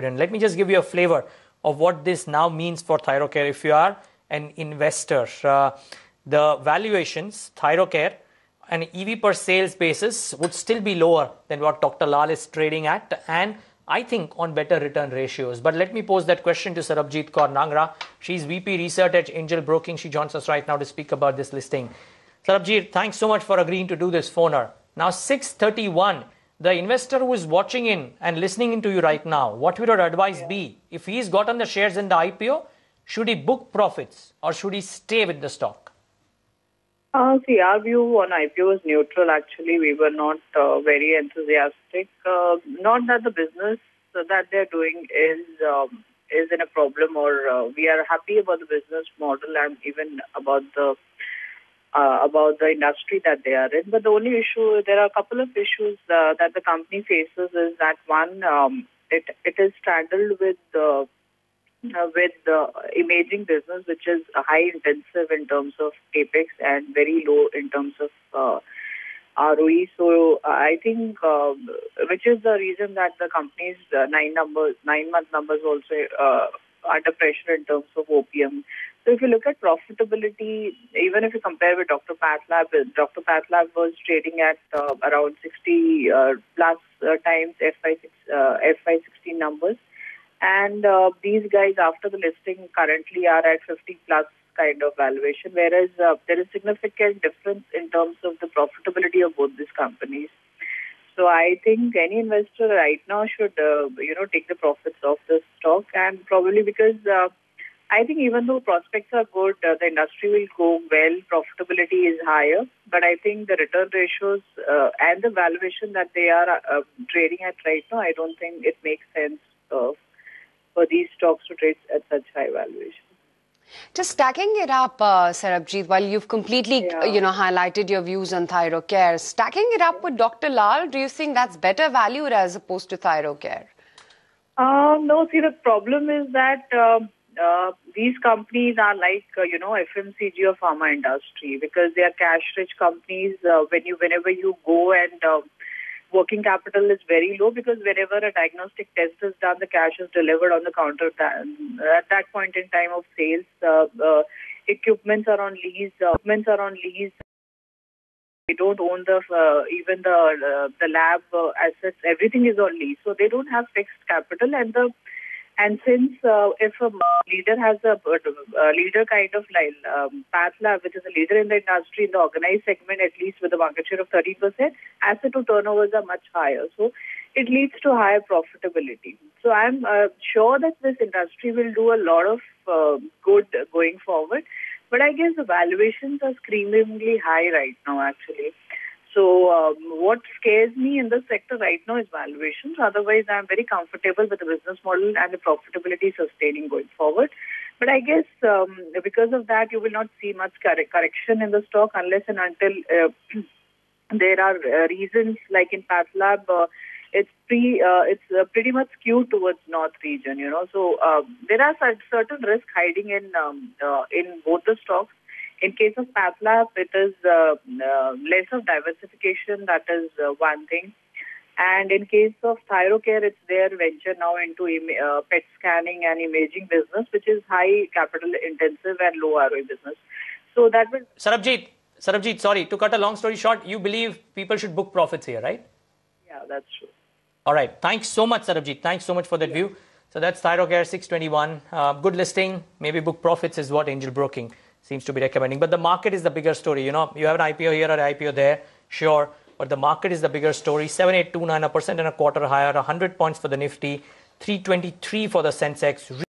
dividend. Let me just give you a flavor of what this now means for Thyrocare if you are an investor. The valuations, Thyrocare, an EV per sales basis would still be lower than what Dr. Lal is trading at, and I think on better return ratios. But let me pose that question to Sarabjit Kaur Nangra. She's VP Research at Angel Broking. She joins us right now to speak about this listing. Sarabjit, thanks so much for agreeing to do this phoner. Now 6:31, the investor who is watching in and listening into you right now, what would your advice be? If he's gotten the shares in the IPO, should he book profits or should he stay with the stock? See, our view on IPO is neutral. Actually, we were not very enthusiastic. Not that the business that they're doing is in a problem, or we are happy about the business model and even about the industry that they are in. But the only issue, there are a couple of issues that the company faces. Is that one, it is straddled with the imaging business, which is high intensive in terms of capex and very low in terms of ROE. So I think, which is the reason that the company's 9-month numbers also under pressure in terms of OPM. So if you look at profitability, even if you compare with Dr. PathLab was trading at around 60 plus times FY16 numbers. And these guys, after the listing, currently are at 50 plus kind of valuation, whereas there is significant difference in terms of the profitability of both these companies. So I think any investor right now should, take the profits of the stock, and probably because I think even though prospects are good, the industry will go well, profitability is higher, but I think the return ratios and the valuation that they are trading at right now, I don't think it makes sense for these stocks to trade at such high valuation. Just stacking it up, Sarabjit, while you've completely, highlighted your views on Thyrocare, stacking it up with Dr. Lal, do you think that's better valued as opposed to Thyrocare? No, see, the problem is that these companies are like, FMCG or pharma industry, because they are cash-rich companies. Whenever you go and working capital is very low, because whenever a diagnostic test is done, the cash is delivered on the counter at that point in time of sales. Equipments are on lease. They don't own even the lab assets. Everything is on lease, so they don't have fixed capital. And since if a leader has a leader kind of like PathLab, which is a leader in the industry in the organized segment, at least with a market share of 30%, asset to turnovers are much higher. So it leads to higher profitability. So I'm sure that this industry will do a lot of good going forward. But I guess the valuations are screamingly high right now, actually. So what scares me in this sector right now is valuations. Otherwise, I'm very comfortable with the business model and the profitability sustaining going forward. But I guess because of that, you will not see much correction in the stock unless and until there are reasons like in PathLab, it's pretty much skewed towards North region, So there are certain risks hiding in both the stocks. In case of PathLab, it is less of diversification. That is one thing. And in case of Thyrocare, it's their venture now into PET scanning and imaging business, which is high capital intensive and low ROI business. So that will... Sarabjit, sorry, to cut a long story short, you believe people should book profits here, right? Yeah, that's true. All right. Thanks so much, Sarabjit. Thanks so much for that view. So that's Thyrocare 621. Good listing. Maybe book profits is what Angel Broking seems to be recommending. But the market is the bigger story. You have an IPO here or an IPO there, sure. But the market is the bigger story. 7829, 1.25% higher, 100 points for the Nifty, 323 for the Sensex.